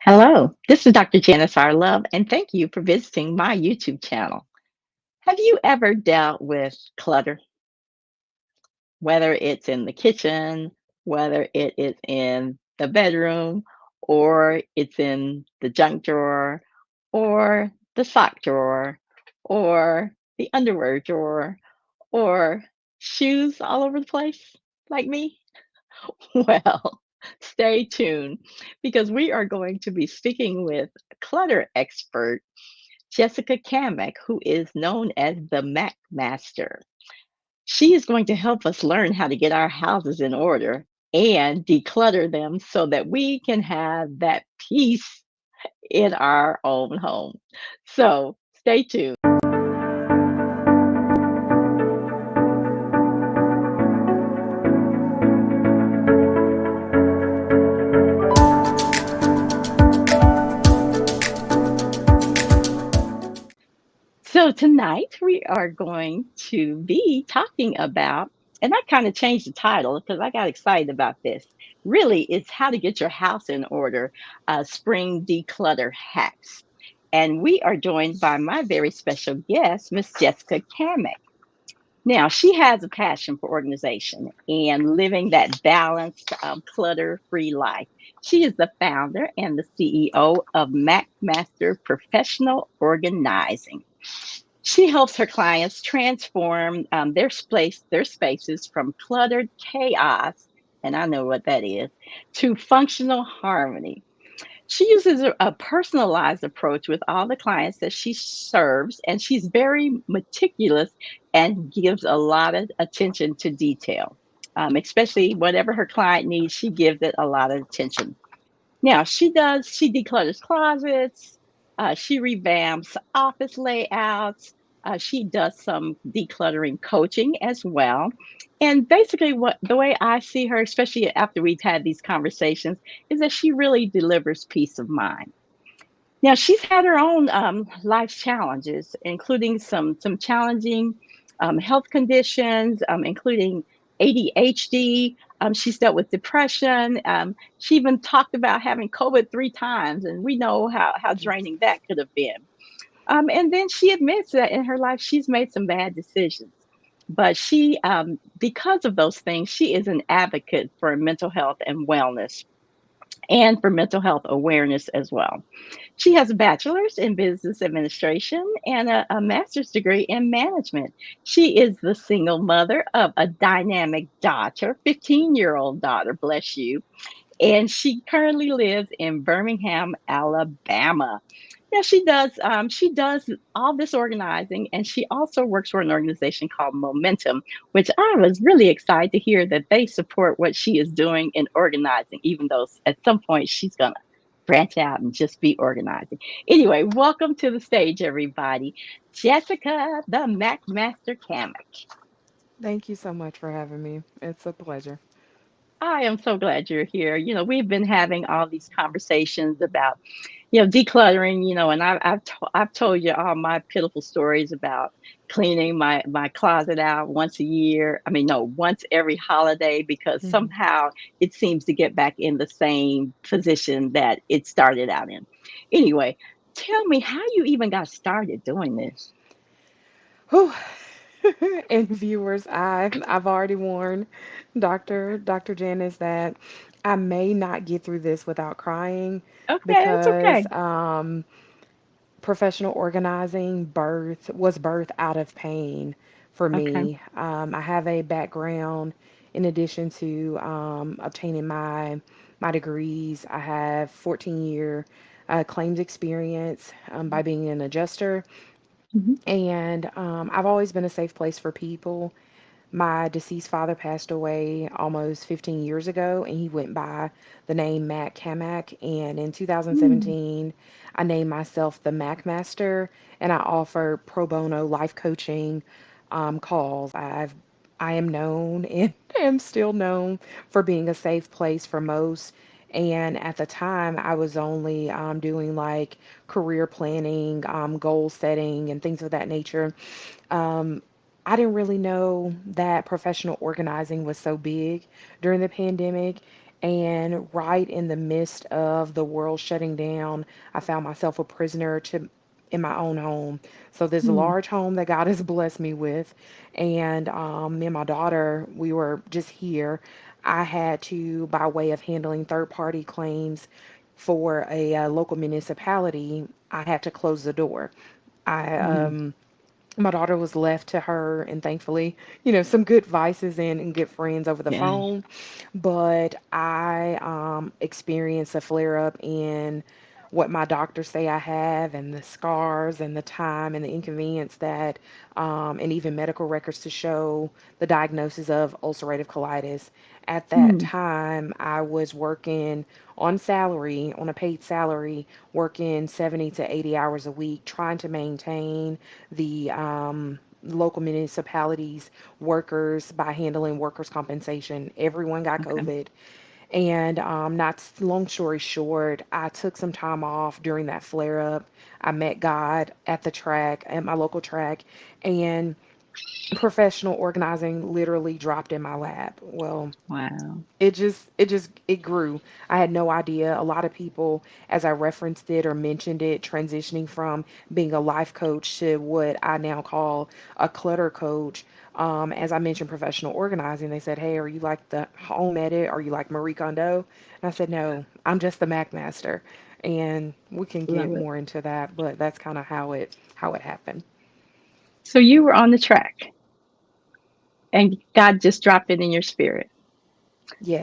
Hello, this is Dr. Janice, our love, and thank you for visiting my YouTube channel. Have you ever dealt with clutter, whether it's in the kitchen, whether it is in the bedroom, or it's in the junk drawer, or the sock drawer, or the underwear drawer, or shoes all over the place, like me? Well, stay tuned because we are going to be speaking with clutter expert Jessica Kamek, who is known as the Mac Master. She is going to help us learn how to get our houses in order and declutter them so that we can have that peace in our own home. So stay tuned. So tonight we are going to be talking about, and I kind of changed the title because I got excited about this. Really, it's how to get your house in order, spring declutter hacks. And we are joined by my very special guest, Miss Jessica Kamek. Now, she has a passion for organization and living that balanced, clutter free life. She is the founder and the CEO of Mac Master Professional Organizing. She helps her clients transform their spaces from cluttered chaos, and I know what that is, to functional harmony. She uses a personalized approach with all the clients that she serves, and she's very meticulous and gives a lot of attention to detail. Especially whatever her client needs, she gives it a lot of attention. Now, she declutters closets, she revamps office layouts, she does some decluttering coaching as well. And basically, what the way I see her, especially after we've had these conversations, is that she really delivers peace of mind. Now, she's had her own life challenges, including some challenging health conditions, including ADHD. She's dealt with depression. She even talked about having COVID 3 times, and we know how Jeez. draining that could have been. And then she admits that in her life, she's made some bad decisions. But because of those things, she is an advocate for mental health and wellness and for mental health awareness as well. She has a bachelor's in business administration and a master's degree in management. She is the single mother of a dynamic daughter, 15-year-old daughter, bless you, and she currently lives in Birmingham, Alabama. Yeah, she does all this organizing, and she also works for an organization called Momentum, which I was really excited to hear that they support what she is doing in organizing, even though at some point she's gonna branch out and just be organizing. Anyway, welcome to the stage, everybody. Jessica, the Mac Master Kamek. Thank you so much for having me. It's a pleasure. I am so glad you're here. We've been having all these conversations about, decluttering, and I've told you all my pitiful stories about cleaning my closet out once a year. I mean, no, once every holiday because Hmm. somehow it seems to get back in the same position that it started out in. Anyway, tell me how you even got started doing this. Whew. And viewers, I've already warned Dr. Janice that I may not get through this without crying Okay, that's because okay. professional organizing was birth out of pain for Okay. me. I have a background in addition to obtaining my degrees. I have 14-year claims experience by being an adjuster, Mhm. and I've always been a safe place for people. My deceased father passed away almost 15 years ago, and he went by the name Mac Kamak. And in Mm. 2017, I named myself the Mac Master, and I offer pro bono life coaching calls. I am known and am still known for being a safe place for most. And at the time, I was only doing like career planning, goal setting, and things of that nature. Um, I didn't really know that professional organizing was so big during the pandemic. And right in the midst of the world shutting down, I found myself a prisoner to in my own home. So there's a Mm, large home that God has blessed me with, and me and my daughter, we were just here. I had to, by way of handling third-party claims for a local municipality, I had to close the door. I mhm. My daughter was left to her, and thankfully, some good vices and good friends over the Yeah. phone. But I experienced a flare up in what my doctors say I have, and the scars, and the time, and the inconvenience that, and even medical records to show the diagnosis of ulcerative colitis. At that Mm, time, I was working on salary, on a paid salary, working 70 to 80 hours a week, trying to maintain the local municipalities workers by handling workers' compensation. Everyone got okay. COVID. And not long story short, I took some time off during that flare up. I met God at the track, at my local track, and professional organizing literally dropped in my lap. Well, Wow. it grew. I had no idea. A lot of people, as I referenced it or mentioned it, transitioning from being a life coach to what I now call a clutter coach. As I mentioned professional organizing, they said, "Hey, are you like the home edit? Are you like Marie Kondo?" And I said, "No, I'm just the Mac Master." And we can get Love it. more into that, but that's kind of how it happened. So you were on the track and God just dropped it in your spirit.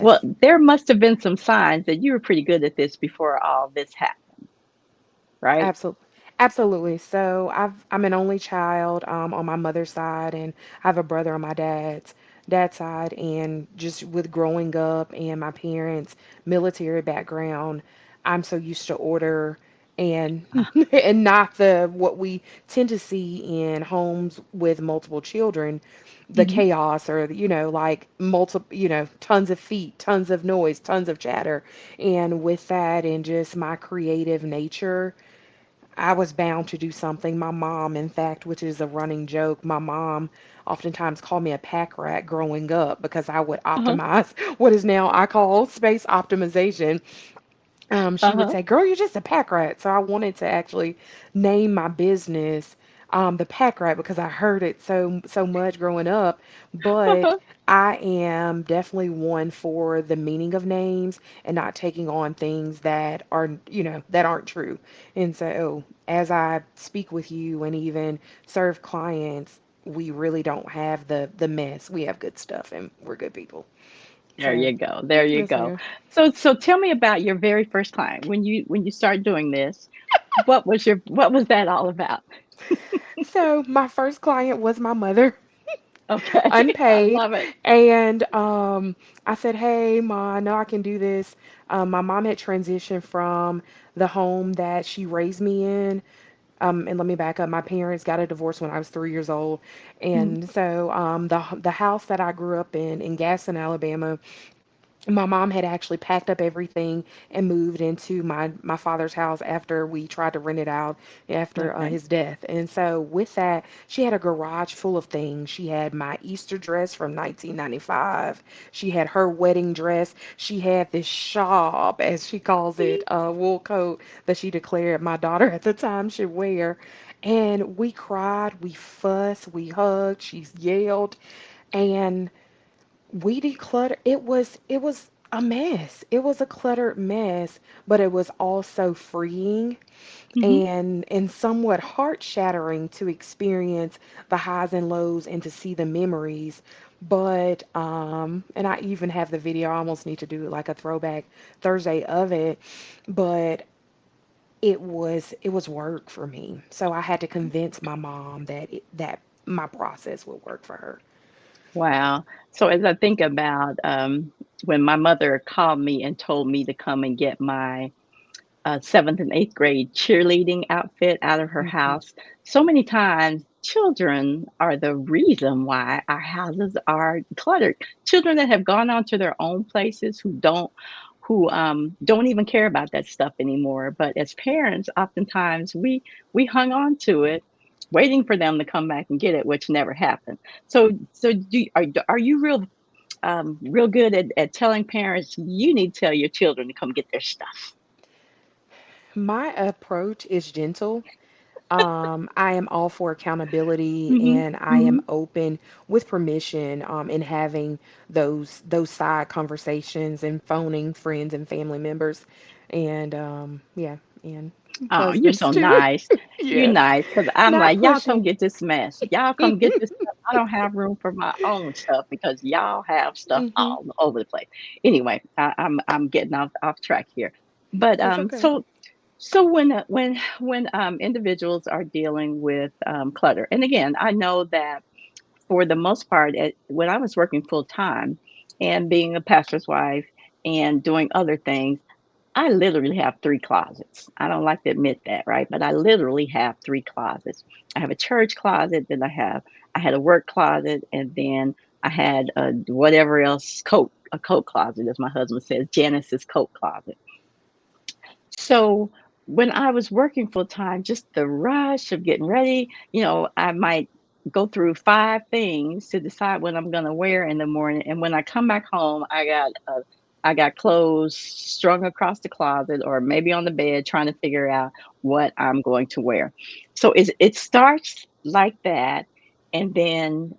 Well, Yes. there must have been some signs that you were pretty good at this before all this happened, right? Absolutely. Absolutely. So I'm an only child on my mother's side, and I have a brother on my dad's side. And just with growing up and my parents' military background, I'm so used to order and and not the what we tend to see in homes with multiple children, the Mhm. chaos, or like multiple, tons of feet, tons of noise, tons of chatter. And with that and just my creative nature, I was bound to do something. My mom, in fact, which is a running joke, my mom oftentimes called me a pack rat growing up because I would Uh-huh. optimize what is now I call space optimization. She would Uh-huh. say, "Girl, you're just a pack rat." So I wanted to actually name my business the pack rat because I heard it so much growing up. But Uh-huh. I am definitely one for the meaning of names and not taking on things that are, that aren't true. And so as I speak with you and even serve clients, we really don't have the mess. We have good stuff and we're good people. There So you go. There you yes, go. ma'am. So tell me about your very first client. When you start doing this, what was that all about? So my first client was my mother. Okay. I Unpaid. love it. And I said, "Hey, Ma, I know I can do this." My mom had transitioned from the home that she raised me in. And let me back up. My parents got a divorce when I was 3 years old, Mm, and so the house that I grew up in Gaston, Alabama, my mom had actually packed up everything and moved into my father's house after we tried to rent it out after okay. his death. And so with that, she had a garage full of things. She had my Easter dress from 1995. She had her wedding dress. She had this shawl, as she calls it, a wool coat that she declared my daughter at the time should wear. And we cried, we fussed, we hugged, she yelled, and we declutter. It was a mess. It was a cluttered mess, but it was also freeing Mhm. and somewhat heart-shattering to experience the highs and lows and to see the memories. But and I even have the video. I almost need to do like a throwback Thursday of it, but it was work for me. So I had to convince my mom that my process would work for her. Wow. So as I think about when my mother called me and told me to come and get my seventh and eighth grade cheerleading outfit out of her Hmm. house. So many times, children are the reason why our houses are cluttered. Children that have gone on to their own places who don't even care about that stuff anymore. But as parents, oftentimes we hung on to it, waiting for them to come back and get it, which never happened. So are you real? real good at telling parents you need to tell your children to come get their stuff. My approach is gentle. I am all for accountability Hmm. and I am Hmm. open with permission in having those side conversations and phoning friends and family members and yeah, and Oh, you're husbands so too. nice. You're Yes. nice because I'm Not like, y'all come pushy. get this mess. Y'all come get this stuff. I don't have room for my own stuff because y'all have stuff Hmm. all over the place. Anyway, I'm getting off track here, but It's okay. so when individuals are dealing with clutter, and again, I know that for the most part, when I was working full time and being a pastor's wife and doing other things, I literally have 3 closets. I don't like to admit that, right? But I literally have 3 closets. I have a church closet, then I had a work closet, and then I had a whatever else a coat closet, as my husband says, Janice's coat closet. So when I was working full time, just the rush of getting ready, I might go through 5 things to decide what I'm gonna wear in the morning. And when I come back home, I got clothes strung across the closet or maybe on the bed trying to figure out what I'm going to wear. So it starts like that. And then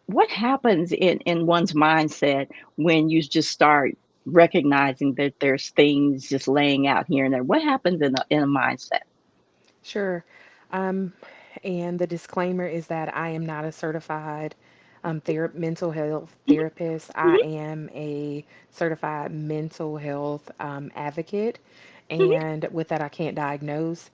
what happens in one's mindset when you just start recognizing that there's things just laying out here and there? What happens in a mindset? Sure. Um, and the disclaimer is that I am not a certified mental health Mhm, therapist. I mhm, am a certified mental health advocate. mhm. And with that, I can't diagnose.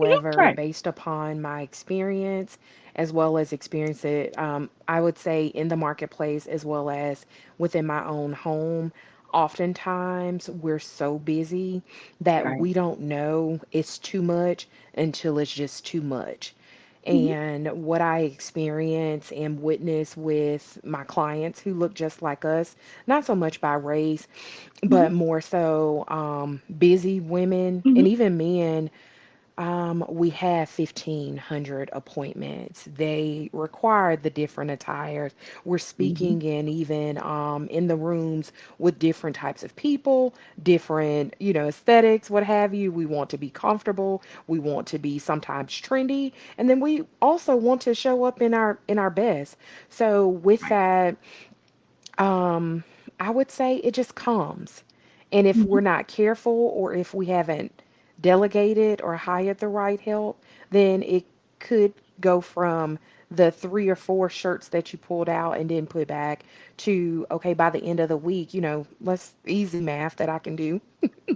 Mhm. However, Right. based upon my experience, as well as experience it, I would say in the marketplace, as well as within my own home, oftentimes we're so busy that Right. we don't know it's too much until it's just too much. Mhm, And what I experience and witness with my clients who look just like us, not so much by race, mhm, but more so busy women mhm. and even men, we have 1,500 appointments. They require the different attires. We're Mhm. speaking in even in the rooms with different types of people, different, aesthetics, what have you. We want to be comfortable. We want to be sometimes trendy, and then we also want to show up in our best. So with Right. that, um, I would say it just comes. And if Mhm, we're not careful or if we haven't delegated or hired the right help, then it could go from the 3 or 4 shirts that you pulled out and didn't put back to, okay, by the end of the week, let's easy math that I can do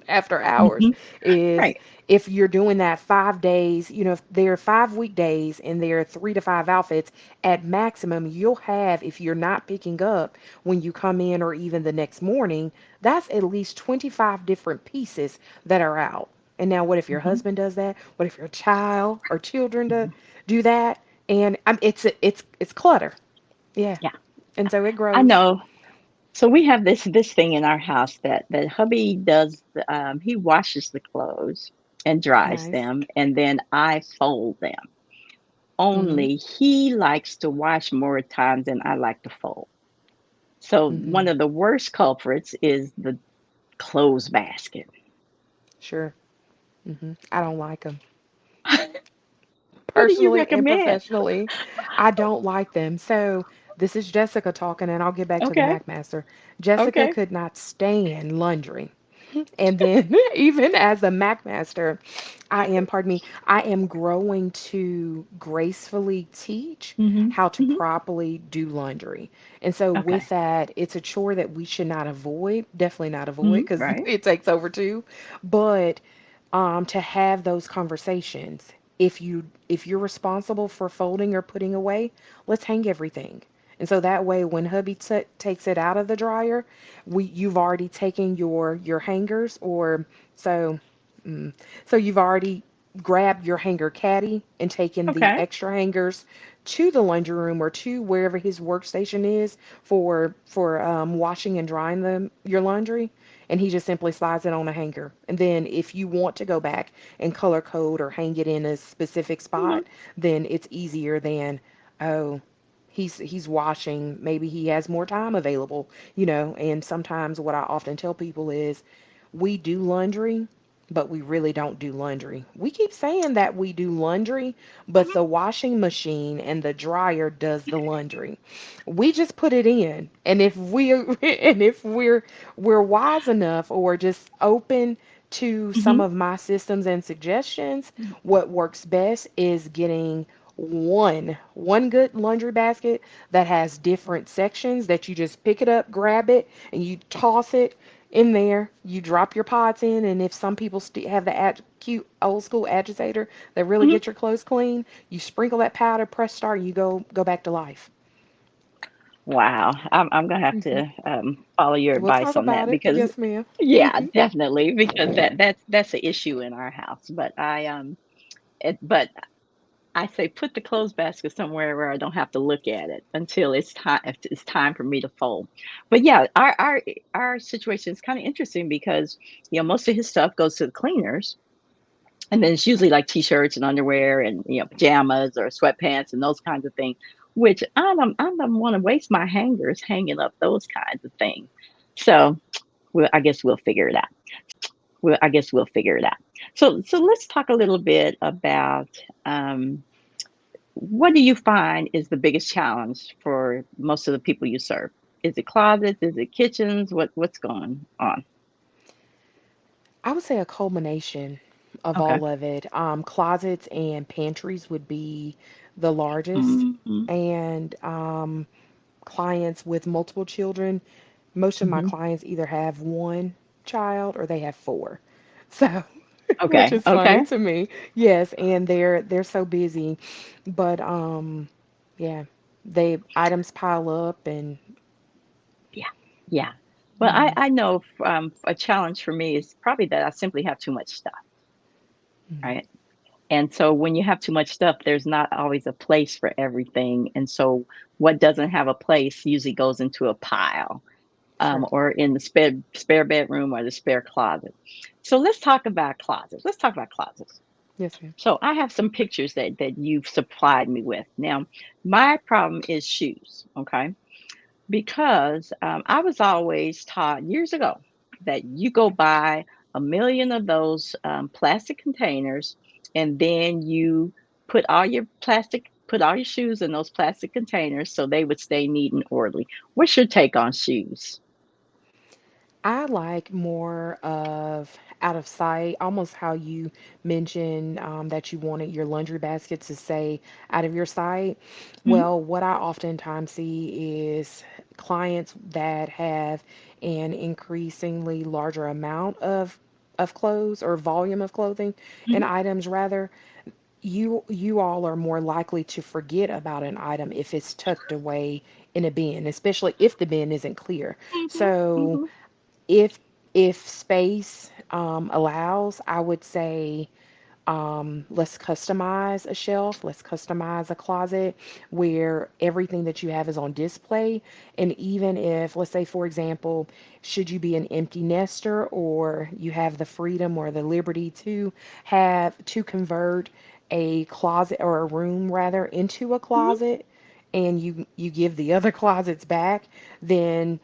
after hours mhm. is Right. if you're doing that 5 days, if there are 5 weekdays and there are 3 to 5 outfits at maximum, you'll have, if you're not picking up when you come in or even the next morning, that's at least 25 different pieces that are out. And now, what if your Mhm, husband does that? What if your child or children mhm. do that? And it's clutter. Yeah. Yeah, And so it I grows. know. So we have this thing in our house that hubby does. He washes the clothes and dries Nice. them, and then I fold them. Mm-hmm. Only he likes to wash more times than I like to fold. So one Mm-hmm. of the worst culprits is the clothes basket. Sure. Mm-hmm. I don't like them. What do you Personally and recommend? professionally, I don't like them. So this is Jessica talking, and I'll get back to the Okay, McMaster. Jessica okay. could not stand laundry. And then even as a McMaster, pardon me, I am growing to gracefully teach Mhm, how to mhm. properly do laundry. And so with Okay. that, it's a chore that we should not avoid, definitely not avoid Mhm, because right. it takes over too. But to have those conversations. If you're responsible for folding or putting away, let's hang everything. And so that way, when hubby takes it out of the dryer, you've already taken your hangers, or so mm, so you've already grabbed your hanger caddy and taken the Okay. extra hangers to the laundry room or to wherever his workstation is for washing and drying your laundry, and he just simply slides it on a hanger. And then if you want to go back and color code or hang it in a specific Mhm, spot, then it's easier than, oh, he's washing, maybe he has more time available, you know. And sometimes what I often tell people is we do laundry, but we really don't do laundry. We keep saying that we do laundry, but the washing machine and the dryer does the laundry. We just put it in. And if we and if we're wise enough or just open to some Hmm. of my systems and suggestions, what works best is getting one good laundry basket that has different sections that you just pick it up, grab it, and you toss it in there. You drop your pods in, and if some people have the cute old school agitator that really Hmm. gets your clothes clean, you sprinkle that powder, press start, and you go back to life. Wow, I'm gonna have Hmm. to follow your We'll talk advice on that about it. because, Yes, ma'am. yeah, definitely, because that's an issue in our house. But but I say put the clothes basket somewhere where I don't have to look at it until it's time for me to fold. But yeah, our situation is kind of interesting because most of his stuff goes to the cleaners, and then it's usually like t-shirts and underwear and pajamas or sweatpants and those kinds of things, which I don't want to waste my hangers hanging up those kinds of things. So I guess we'll figure it out. So let's talk a little bit about what do you find is the biggest challenge for most of the people you serve? Is it closets? Is it kitchens? What's going on? I would say a culmination of Okay. all of it. Closets and pantries would be the largest, Hmm. and clients with multiple children. Most of my Hmm. clients either have one child or they have four. So, which Okay. is funny Okay. to me. Yes, and they're so busy. But yeah, they items pile up and Yeah. Yeah. Well, I mhm, I know a challenge for me is probably that I simply have too much stuff, mhm, right? And so when you have too much stuff, there's not always a place for everything. And so what doesn't have a place usually goes into a pile, sure. or in the spare bedroom or the spare closet. So let's talk about closets. Let's talk about closets. Yes, ma'am. So I have some pictures that you've supplied me with. Now, my problem is shoes. Okay. Because I was always taught years ago that you go buy a million of those plastic containers, and then you put all your shoes in those plastic containers so they would stay neat and orderly. What's your take on shoes? I like more of out of sight, almost how you mentioned that you wanted your laundry basket to say out of your sight. Mhm. Well, what I oftentimes see is clients that have an increasingly larger amount of clothes or volume of clothing and Mhm. items rather. You all are more likely to forget about an item if it's tucked away in a bin, especially if the bin isn't clear. Mhm. So Mhm. if space allows, I would say let's customize a shelf, let's customize a closet where everything that you have is on display. And even if, let's say, for example, should you be an empty nester or you have the freedom or the liberty to convert a closet or a room rather into a Mhm. closet and you give the other closets back, then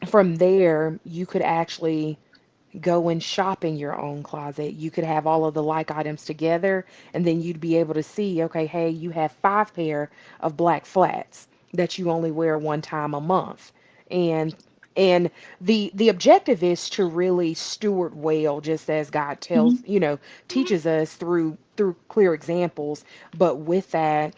from there you could actually go and shop in your own closet. You could have all of the like items together, and then you'd be able to see, okay, hey, you have 5 pair of black flats that you only wear one time a month. And the objective is to really steward well, just as God tells, Mhm. Mhm. teaches us through clear examples. But with that,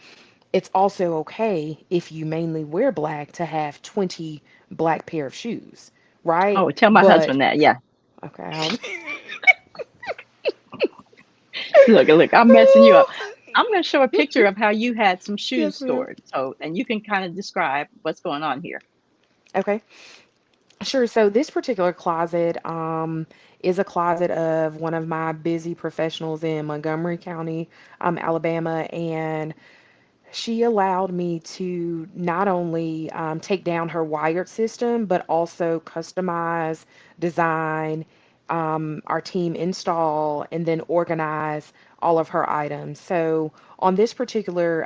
it's also okay if you mainly wear black to have 20 black pair of shoes, right? Oh, tell my But husband that. Yeah. okay, Look, I'm messing you up. I'm going to show a picture of how you had some shoes yes, ma'am. stored. So, and you can kind of describe what's going on here. Okay, sure. So this particular closet is a closet of one of my busy professionals in Montgomery County, Alabama, and she allowed me to not only take down her wired system, but also customize, design, our team install, and then organize all of her items. So on this particular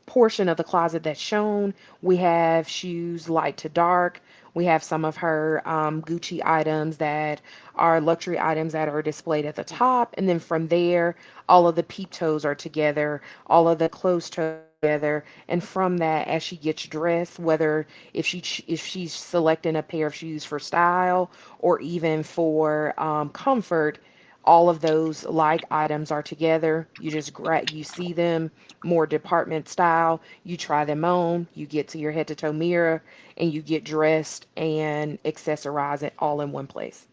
portion of the closet that's shown, we have shoes light to dark. We have some of her Gucci items that are luxury items that are displayed at the top. And then from there, all of the peep toes are together, all of the closed toes are together. And from that, as she gets dressed, whether if she's selecting a pair of shoes for style or even for comfort, all of those like items are together. You see them more department style. You try them on. You get to your head to toe mirror, and you get dressed and accessorize it all in one place.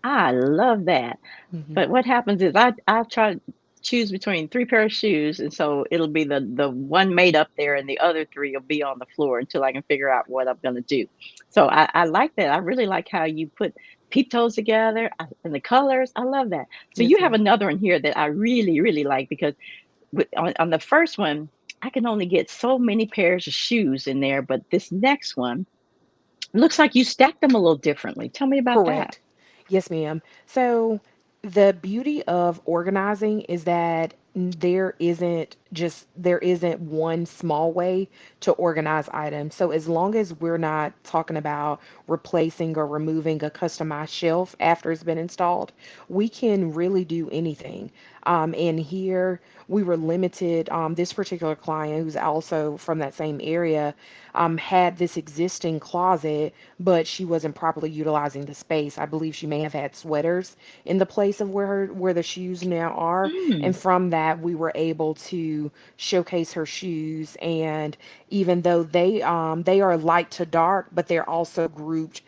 I love that. Hmm. But what happens is I try to choose between 3 pair of shoes, and so it'll be the one made up there, and the other 3 will be on the floor until I can figure out what I'm gonna do. So I like that. I really like how you put peep toes together, and the colors. I love that. So you Yes, have ma'am. another one here that I really, really like because on the first one, I can only get so many pairs of shoes in there, but this next one looks like you stacked them a little differently. Tell me about that. Correct. Yes, ma'am. So the beauty of organizing is that there isn't one small way to organize items. So as long as we're not talking about replacing or removing a customized shelf after it's been installed, we can really do anything. And here we were limited. This particular client, who's also from that same area, had this existing closet, but she wasn't properly utilizing the space. I believe she may have had sweaters in the place of where the shoes now are, and Mm, from that we were able to showcase her shoes. And even though they are light to dark, but they're also grouped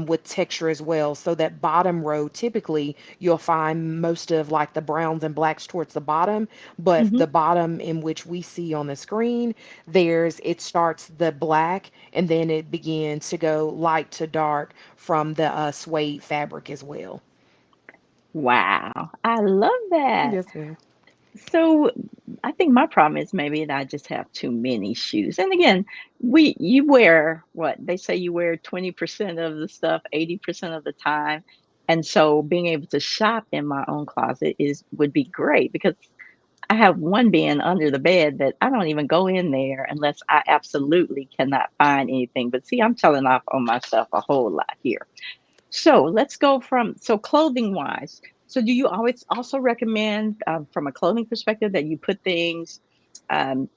with texture as well. So that bottom row, typically you'll find most of like the browns and blacks towards the bottom, but mhm. the bottom in which we see on the screen, it starts the black and then it begins to go light to dark from the suede fabric as well. Wow, I love that. Yes, ma'am. So I think my problem is maybe that I just have too many shoes. And again, you wear what they say you wear 20% of the stuff 80% of the time. And so being able to shop in my own closet is would be great because I have one bin under the bed that I don't even go in there unless I absolutely cannot find anything. But see, I'm telling off on myself a whole lot here. So let's go from clothing wise. So do you always also recommend from a clothing perspective that you put things? Um,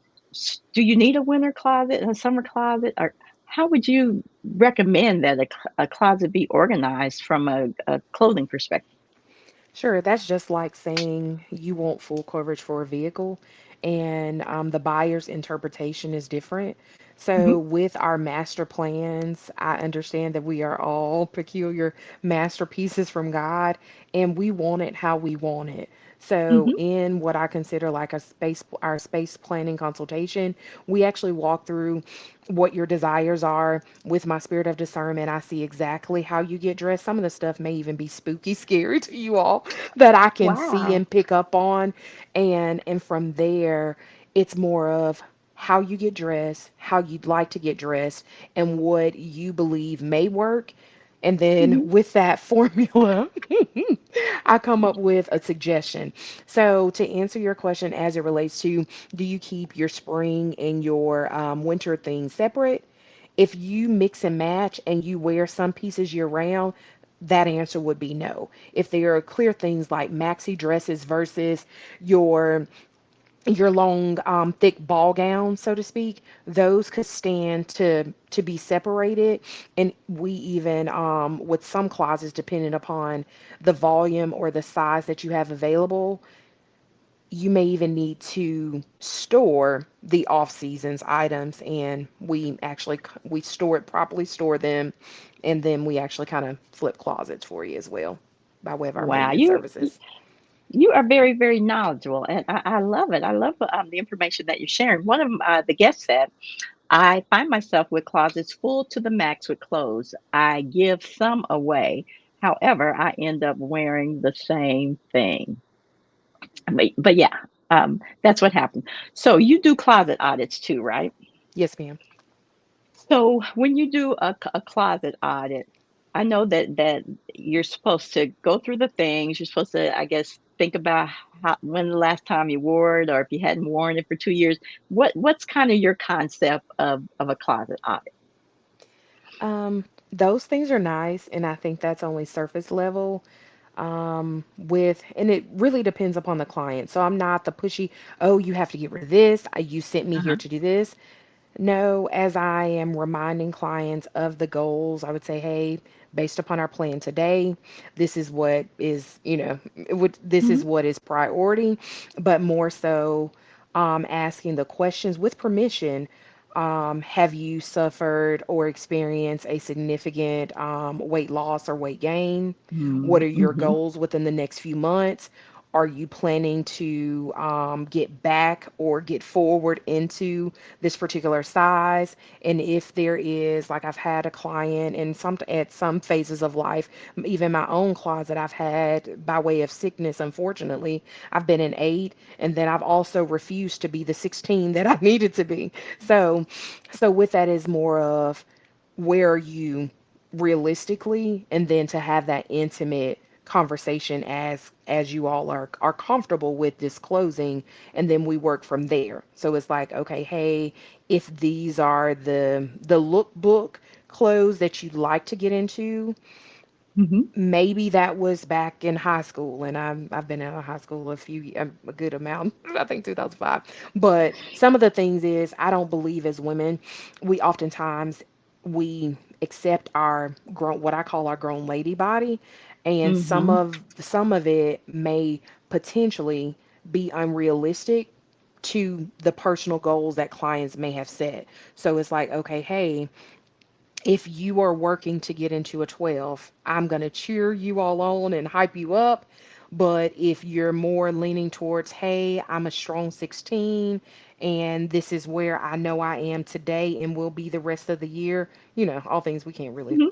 do you need a winter closet and a summer closet, or how would you recommend that a closet be organized from a clothing perspective? Sure, that's just like saying you want full coverage for a vehicle, and the buyer's interpretation is different. So, Hmm. with our master plans, I understand that we are all peculiar masterpieces from God, and we want it how we want it. So, Hmm. in what I consider like our space planning consultation, we actually walk through what your desires are. With my spirit of discernment, I see exactly how you get dressed. Some of the stuff may even be spooky, scary to you all that I can see Wow. and pick up on. And from there, it's more of how you get dressed, how you'd like to get dressed, and what you believe may work. And then Hmm. with that formula, I come up with a suggestion. So, to answer your question as it relates to do you keep your spring and your winter things separate? If you mix and match and you wear some pieces year round, that answer would be no. If there are clear things like maxi dresses versus your your long thick ball gown, so to speak, those could stand to be separated. And we even with some closets, depending upon the volume or the size that you have available, you may even need to store the off seasons items, and we store it properly, store them, and then we actually kind of flip closets for you as well by way of our Wow. maintenance services. You are very, very knowledgeable, and I love it. I love the information that you're sharing. One of the guests said, I find myself with closets full to the max with clothes. I give some away. However, I end up wearing the same thing. But yeah, that's what happened. So you do closet audits too, right? Yes, ma'am. So when you do a closet audit, I know that you're supposed to go through the things. You're supposed to, I guess, think about how, when the last time you wore it, or if you hadn't worn it for 2 years, what's kind of your concept of a closet audit? Those things are nice, and I think that's only surface level. And it really depends upon the client. So I'm not the pushy, oh, you have to get rid of this. You sent me here Uh-huh. to do this. No, as I am reminding clients of the goals, I would say, hey, based upon our plan today, this is what is, this Hmm. is what is priority, but more so asking the questions with permission. Have you suffered or experienced a significant weight loss or weight gain? What are your Mm-hmm. goals within the next few months? Are you planning to get back or get forward into this particular size? And if there is, like I've had a client in some at some phases of life, even my own closet, I've had by way of sickness, unfortunately, I've been an 8, and then I've also refused to be the 16 that I needed to be. So, so with that is more of where are you realistically, and then to have that intimate conversation as you all are comfortable with disclosing, and then we work from there. So it's like, okay, hey, if these are the lookbook clothes that you'd like to get into, Hmm. maybe that was back in high school, and I've been out of high school a good amount, I think 2005. But some of the things is I don't believe as women, we oftentimes we accept our grown, what I call our grown lady body, and Hmm. some of it may potentially be unrealistic to the personal goals that clients may have set. So it's like, okay, hey, if you are working to get into a 12, I'm going to cheer you all on and hype you up. But if you're more leaning towards, hey, I'm a strong 16 and this is where I know I am today and will be the rest of the year, all things we can't really Hmm.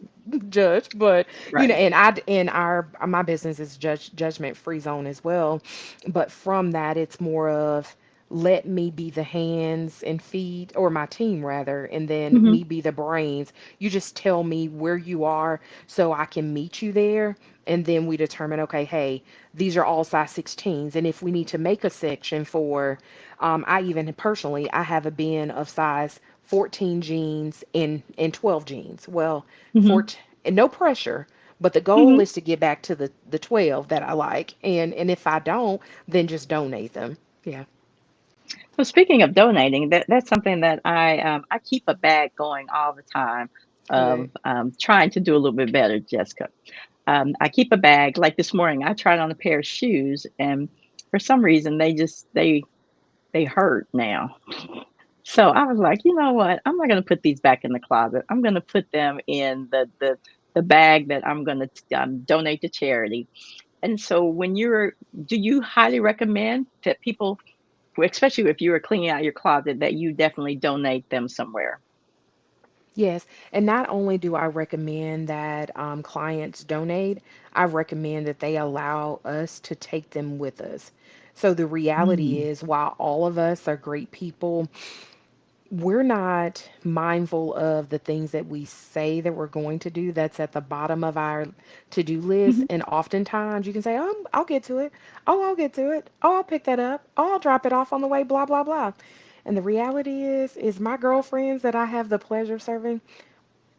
judge, but Right. and I in our my business is judgment free zone as well. But from that, it's more of let me be the hands and feet, or my team rather, and then Hmm. me be the brains. You just tell me where you are so I can meet you there. And then we determine, okay, hey, these are all size 16s. And if we need to make a section for, I even personally, I have a bin of size 14 jeans and 12 jeans. Well, Hmm. 14, and no pressure, but the goal Hmm. is to get back to the 12 that I like. And if I don't, then just donate them. Yeah. Well, speaking of donating, that's something that I keep a bag going all the time Good. of trying to do a little bit better, Jessica. I keep a bag. Like this morning, I tried on a pair of shoes, and for some reason, they hurt now. So I was like, you know what? I'm not going to put these back in the closet. I'm going to put them in the bag that I'm going to donate to charity. And so, do you highly recommend that people, especially if you are cleaning out your closet, that you definitely donate them somewhere? Yes, and not only do I recommend that clients donate, I recommend that they allow us to take them with us. So the reality Mm. is, while all of us are great people, we're not mindful of the things that we say that we're going to do that's at the bottom of our to-do list. Mhm. And oftentimes you can say, oh, I'll get to it. Oh, I'll get to it. Oh, I'll pick that up. Oh, I'll drop it off on the way, blah, blah, blah. And the reality is my girlfriends that I have the pleasure of serving,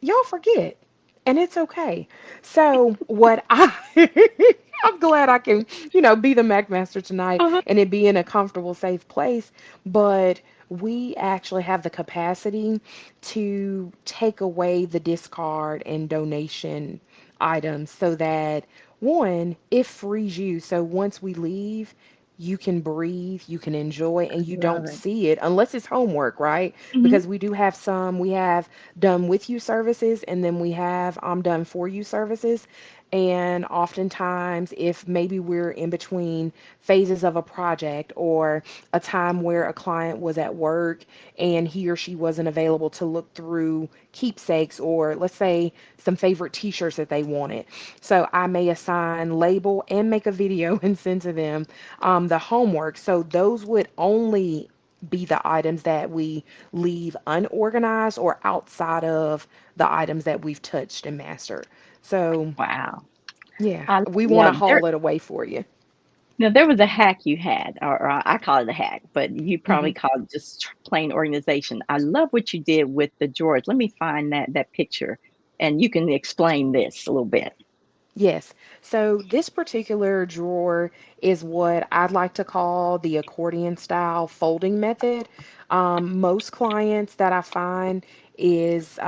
y'all forget, and it's okay. So what I I'm glad I can, be the Mac Master tonight Uh-huh. and it be in a comfortable, safe place. But we actually have the capacity to take away the discard and donation items so that one, it frees you. So once we leave, you can breathe, you can enjoy, I and you love don't it. see it unless it's homework, right? Mhm. Because we do have some, we have done with you services, and then we have done for you services. And oftentimes, if maybe we're in between phases of a project or a time where a client was at work and he or she wasn't available to look through keepsakes, or let's say some favorite t-shirts that they wanted. So I may assign label and make a video and send to them the homework. So those would only be the items that we leave unorganized or outside of the items that we've touched and mastered. So, Wow. yeah, I we want yeah, to haul it away for you. Now, there was a hack you had, or I call it a hack, but you Hmm. probably call it just plain organization. I love what you did with the drawers. Let me find that picture, and you can explain this a little bit. Yes. So this particular drawer is what I'd like to call the accordion style folding method. Most clients that I find is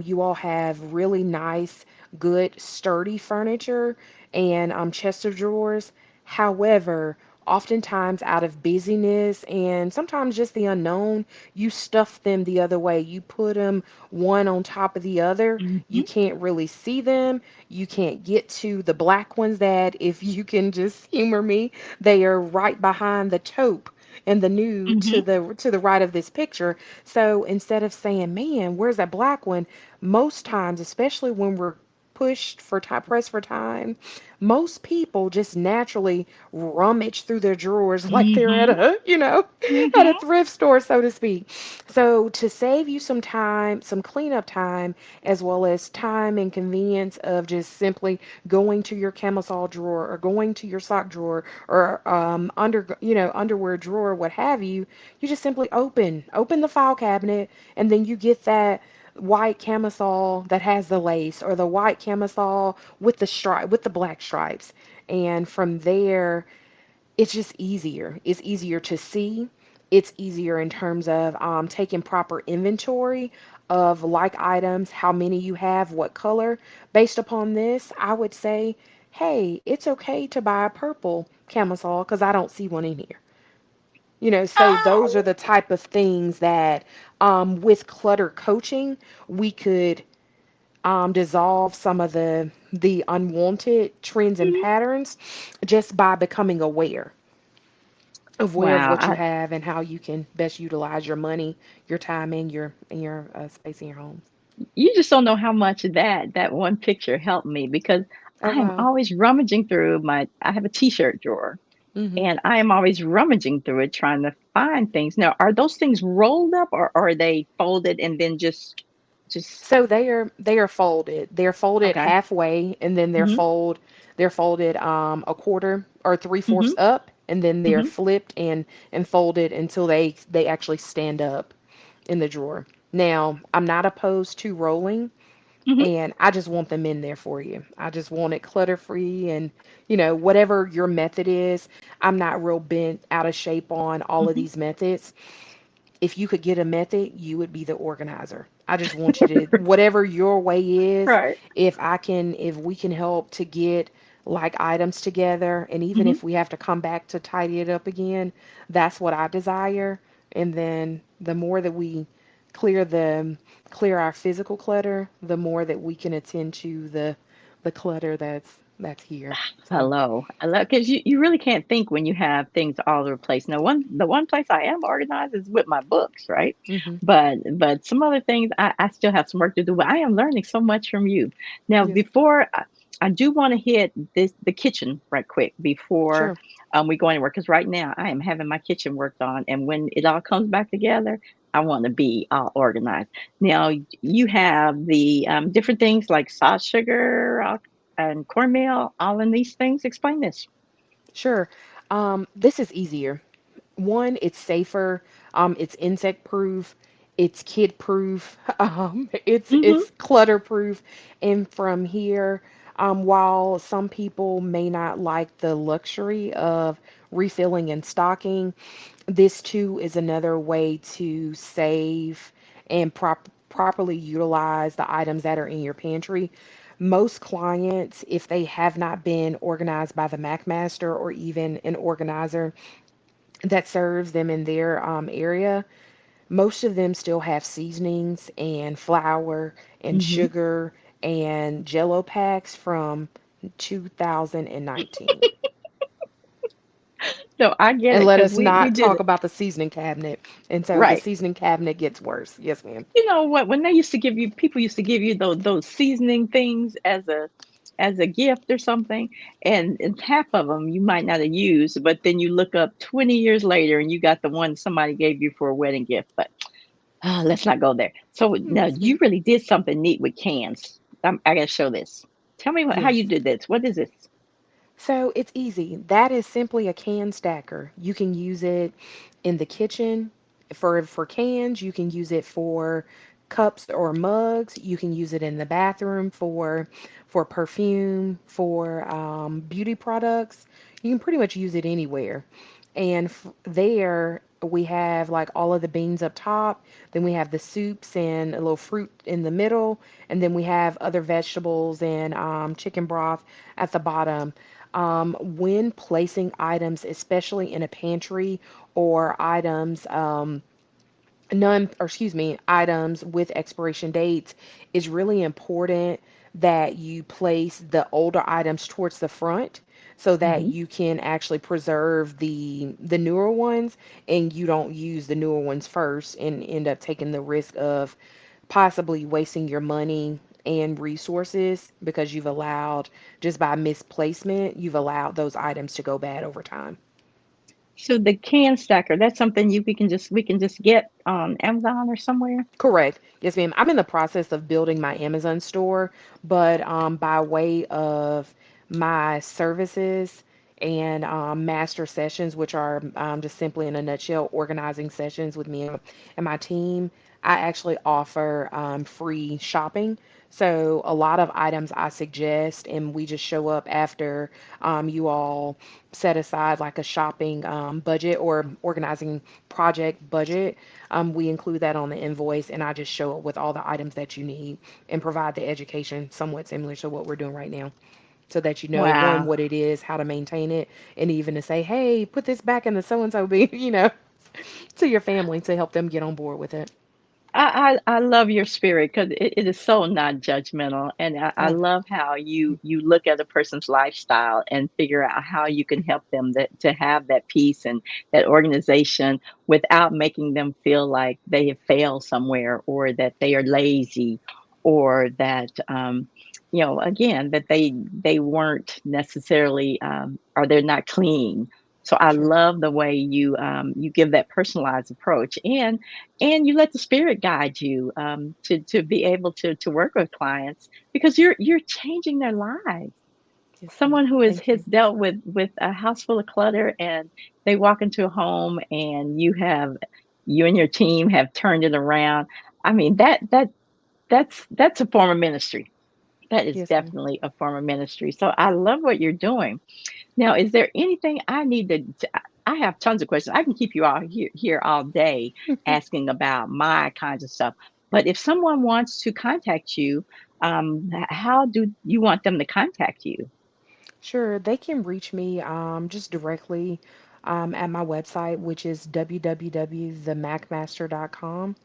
you all have really nice, good, sturdy furniture and chest of drawers. However, oftentimes out of busyness and sometimes just the unknown, you stuff them the other way. You put them one on top of the other. You Mhm, can't really see them. You can't get to the black ones that, if you can just humor me, they are right behind the taupe and the nude mhm, to the right of this picture. So instead of saying, "Man, where's that black one?" Most times, especially when we're pushed for time, pressed for time, most people just naturally rummage through their drawers like they're at mhm, a, at a mhm, thrift store, so to speak. So to save you some time, some cleanup time, as well as time and convenience of just simply going to your camisole drawer or going to your sock drawer or underwear drawer, what have you, you just simply open the file cabinet, and then you get that white camisole that has the lace or the white camisole with the black stripes. And from there, it's just easier. It's easier to see. It's easier in terms of taking proper inventory of like items, how many you have, what color. Based upon this, I would say, hey, it's okay to buy a purple camisole because I don't see one in here. So those are the type of things that with clutter coaching, we could dissolve some of the unwanted trends and mhm. patterns just by becoming aware of Wow, what you have and how you can best utilize your money, your time, and your space in your home. you just don't know how much that one picture helped me because Oh I am wow. always rummaging through my. I have a T-shirt drawer, Hmm. and I am always rummaging through it trying to find things. Now, are those things rolled up, or are they folded and then just So they are folded. They're folded okay? halfway, and then Mhm, they're folded a quarter or three-fourths mhm, up, and then they're mhm, flipped and folded until they actually stand up in the drawer. Now, I'm not opposed to rolling, mhm, and I just want them in there for you. I just want it clutter free, and whatever your method is, I'm not real bent out of shape on all of mhm. these methods. If you could get a method, you would be the organizer. I just want you to, whatever your way is, Right. if we can help to get like items together, and even Mhm. if we have to come back to tidy it up again, that's what I desire. And then the more that we clear the clear our physical clutter, the more that we can attend to the clutter that's here. So, Hello. I love because you really can't think when you have things all over the place. Now, the one place I am organized is with my books, right? hmm, But some other things I still have some work to do. But I am learning so much from you. Now, yes, I do want to hit the kitchen right quick before sure. we go anywhere because right now I am having my kitchen worked on, and when it all comes back together, I want to be all organized. Now, you have the different things like salt, sugar, and cornmeal, all in these things? Explain this. Sure. This is easier. One, it's safer. It's insect proof. It's kid proof. Mhm, It's clutter proof. And from here, while some people may not like the luxury of refilling and stocking, this too is another way to save and properly utilize the items that are in your pantry. Most clients, if they have not been organized by the Mac Master or even an organizer that serves them in their area, most of them still have seasonings and flour and mhm. sugar and Jello packs from 2019. No, I get And it let because us we not did talk it. about the seasoning cabinet. And so the Right. seasoning cabinet gets worse. Yes, ma'am. You know what? When they used to give you people used to give you those seasoning things as a gift or something, and half of them you might not have used, but then you look up 20 years later and you got the one somebody gave you for a wedding gift. But let's not go there. So now Yes, you ma'am. really did something neat with cans. I got to show this. Tell me how you Yes. did this. What is this? So it's easy. That is simply a can stacker. You can use it in the kitchen for cans. You can use it for cups or mugs. You can use it in the bathroom for perfume, for beauty products. You can pretty much use it anywhere. And there we have like all of the beans up top. Then we have the soups and a little fruit in the middle. And then we have other vegetables and chicken broth at the bottom. When placing items, especially in a pantry or items, items with expiration dates, is really important that you place the older items towards the front so that Hmm. you can actually preserve the newer ones and you don't use the newer ones first and end up taking the risk of possibly wasting your money and resources because you've allowed, just by misplacement, you've allowed those items to go bad over time. So the can stacker, that's something we can just get on Amazon or somewhere. Correct. Yes, ma'am. I'm in the process of building my Amazon store, but by way of my services and master sessions, which are just simply in a nutshell, organizing sessions with me and my team, I actually offer free shopping. So a lot of items I suggest, and we just show up after you all set aside like a shopping budget or organizing project budget. We include that on the invoice, and I just show it with all the items that you need and provide the education somewhat similar to what we're doing right now, so that you know one, Wow. what it is, how to maintain it, and even to say, hey, put this back in the so and so bin, to your family to help them get on board with it. I love your spirit because it is so not judgmental, and I Oh, love how you look at a person's lifestyle and figure out how you can help them to have that peace and that organization without making them feel like they have failed somewhere or that they are lazy or that again that they weren't necessarily or they're not clean. So I sure. love the way you give that personalized approach and you let the spirit guide you to be able to work with clients because you're changing their lives. Yes, ma'am. Someone who Thank has you. dealt with a house full of clutter and they walk into a home and you and your team have turned it around. I mean that's a form of ministry. That is Yes, ma'am. definitely a form of ministry. So I love what you're doing. Now, is there anything I need I have tons of questions. I can keep you all here all day asking about my kinds of stuff. But if someone wants to contact you, how do you want them to contact you? Sure, they can reach me just directly at my website, which is www.themacmaster.com.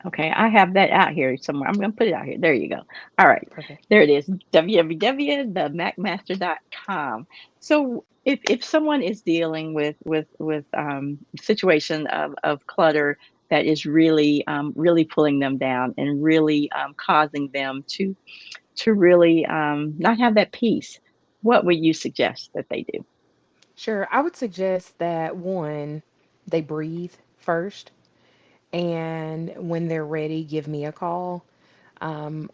Okay, I have that out here somewhere. I'm going to put it out here. There you go. All right. Perfect. There it is. www.themacmaster.com. So if someone is dealing with situation of clutter that is really pulling them down and really causing them to really not have that peace, what would you suggest that they do? Sure, I would suggest that one, they breathe first, and when they're ready, give me a call.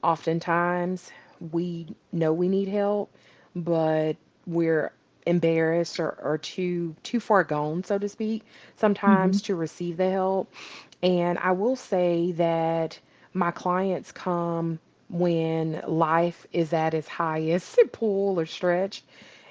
Oftentimes, we know we need help, but we're embarrassed or too far gone, so to speak, Hmm. sometimes to receive the help. And I will say that my clients come when life is at its highest pull or stretch.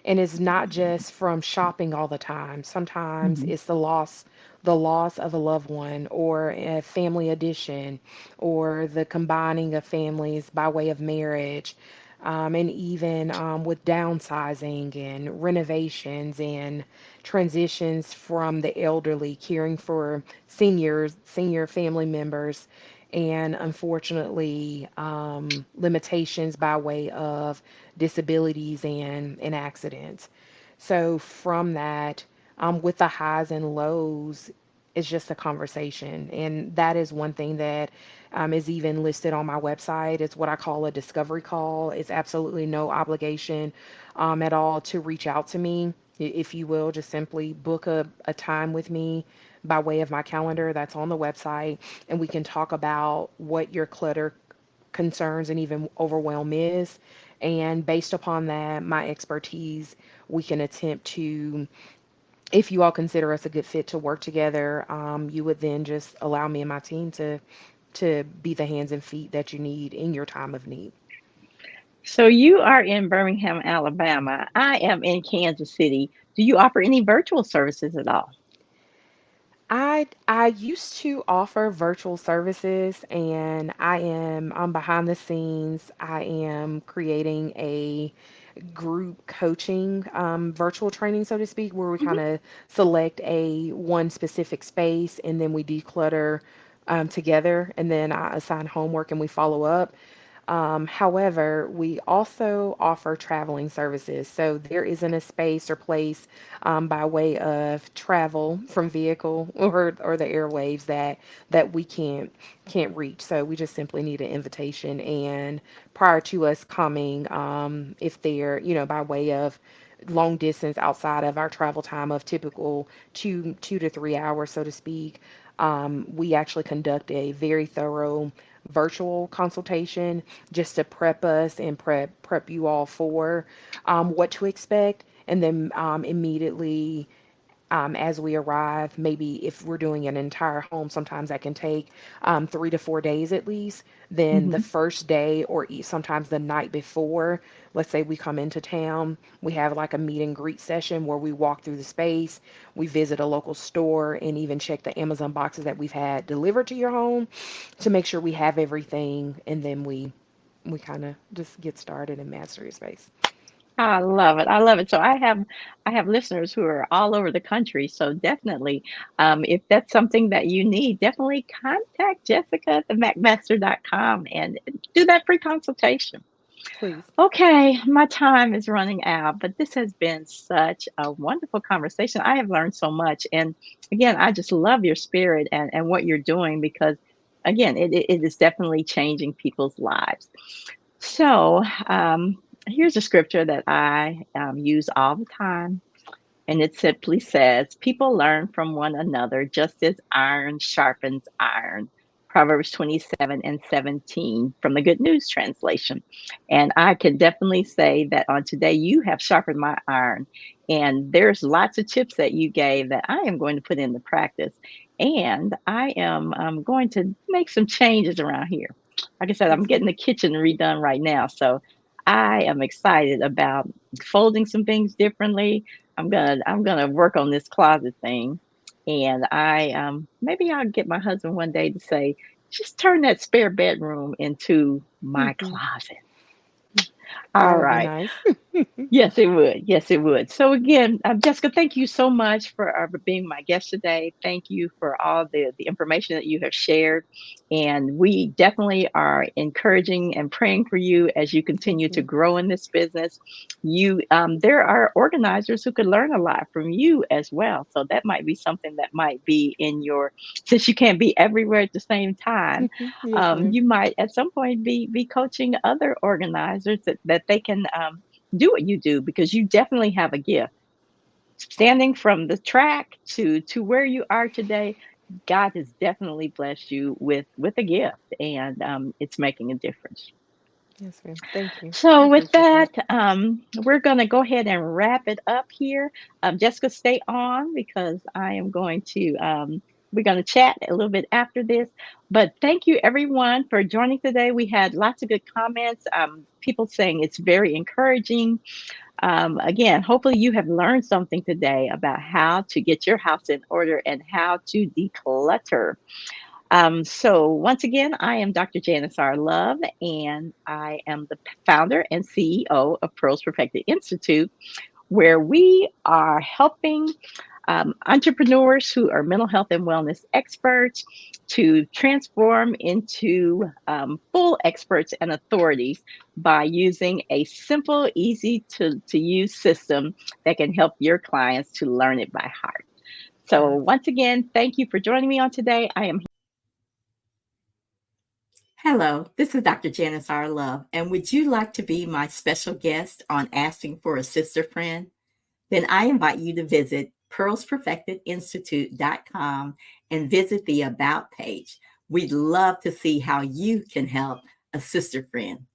And it's not just from shopping all the time. Sometimes Hmm. it's the loss of a loved one or a family addition or the combining of families by way of marriage. And even with downsizing and renovations and transitions from the elderly, caring for senior family members, and unfortunately, limitations by way of disabilities and accidents. So, from that, with the highs and lows, it's just a conversation. And that is one thing that is even listed on my website. It's what I call a discovery call. It's absolutely no obligation at all to reach out to me. If you will, just simply book a time with me by way of my calendar that's on the website, and we can talk about what your clutter concerns and even overwhelm is. And based upon that, my expertise, we can attempt to, if you all consider us a good fit to work together, you would then just allow me and my team to be the hands and feet that you need in your time of need. So you are in Birmingham, Alabama. I am in Kansas City. Do you offer any virtual services at all? I used to offer virtual services, and I'm behind the scenes. I am creating a group coaching, virtual training, so to speak, where we kind Mhm. of select a one specific space and then we declutter together, and then I assign homework and we follow up. However, we also offer traveling services. So there isn't a space or place by way of travel from vehicle or the airwaves that we can't reach. So we just simply need an invitation. And prior to us coming, if they're, by way of long distance outside of our travel time of typical 2 to 3 hours, so to speak, we actually conduct a very thorough virtual consultation just to prep us and prep you all for what to expect, and then immediately as we arrive, maybe if we're doing an entire home, sometimes that can take 3 to 4 days at least. Then the Mhm. first day or sometimes the night before, let's say we come into town, we have like a meet and greet session where we walk through the space, we visit a local store, and even check the Amazon boxes that we've had delivered to your home to make sure we have everything, and then we kind of just get started and master your space. I love it. I love it. So I have listeners who are all over the country. So definitely, if that's something that you need, definitely contact Jessica at the MacMaster.com and do that free consultation. Please. Okay, my time is running out, but this has been such a wonderful conversation. I have learned so much. And again, I just love your spirit and what you're doing because, again, it is definitely changing people's lives. So, here's a scripture that I use all the time, and it simply says, people learn from one another just as iron sharpens iron. Proverbs 27:17 from the Good News Translation. And I can definitely say that on today, you have sharpened my iron. And there's lots of tips that you gave that I am going to put into practice. And I am going to make some changes around here. Like I said, I'm Yes, getting ma'am. the kitchen redone right now. So I am excited about folding some things differently. I'm gonna work on this closet thing, and I maybe I'll get my husband one day to say, just turn that spare bedroom into my closet. That All would be right. nice. Yes, it would. Yes, it would. So again, Jessica, thank you so much for being my guest today. Thank you for all the information that you have shared, and we definitely are encouraging and praying for you as you continue Thank to you. grow in this business. There are organizers who could learn a lot from you as well. So that might be something that might be in your, since you can't be everywhere at the same time, Yes, ma'am. you might at some point be coaching other organizers that they can. Do what you do because you definitely have a gift. Standing from the track to where you are today, God has definitely blessed you with a gift, and it's making a difference. Yes, ma'am. Thank you. I So with appreciate that, that. we're going to go ahead and wrap it up here. Jessica, stay on because I am going to. We're going to chat a little bit after this. But thank you, everyone, for joining today. We had lots of good comments. People saying it's very encouraging. Again, hopefully you have learned something today about how to get your house in order and how to declutter. So, once again, I am Dr. Janice R. Love, and I am the founder and CEO of Pearls Perfected Institute, where we are helping entrepreneurs who are mental health and wellness experts to transform into full experts and authorities by using a simple, easy to use system that can help your clients to learn it by heart. So, Yes. once again, thank you for joining me on today. I am. Hello, this is Dr. Janice R. Love, and would you like to be my special guest on Asking for a Sister Friend? Then I invite you to visit pearlsperfectedinstitute.com and visit the About page. We'd love to see how you can help a sister friend.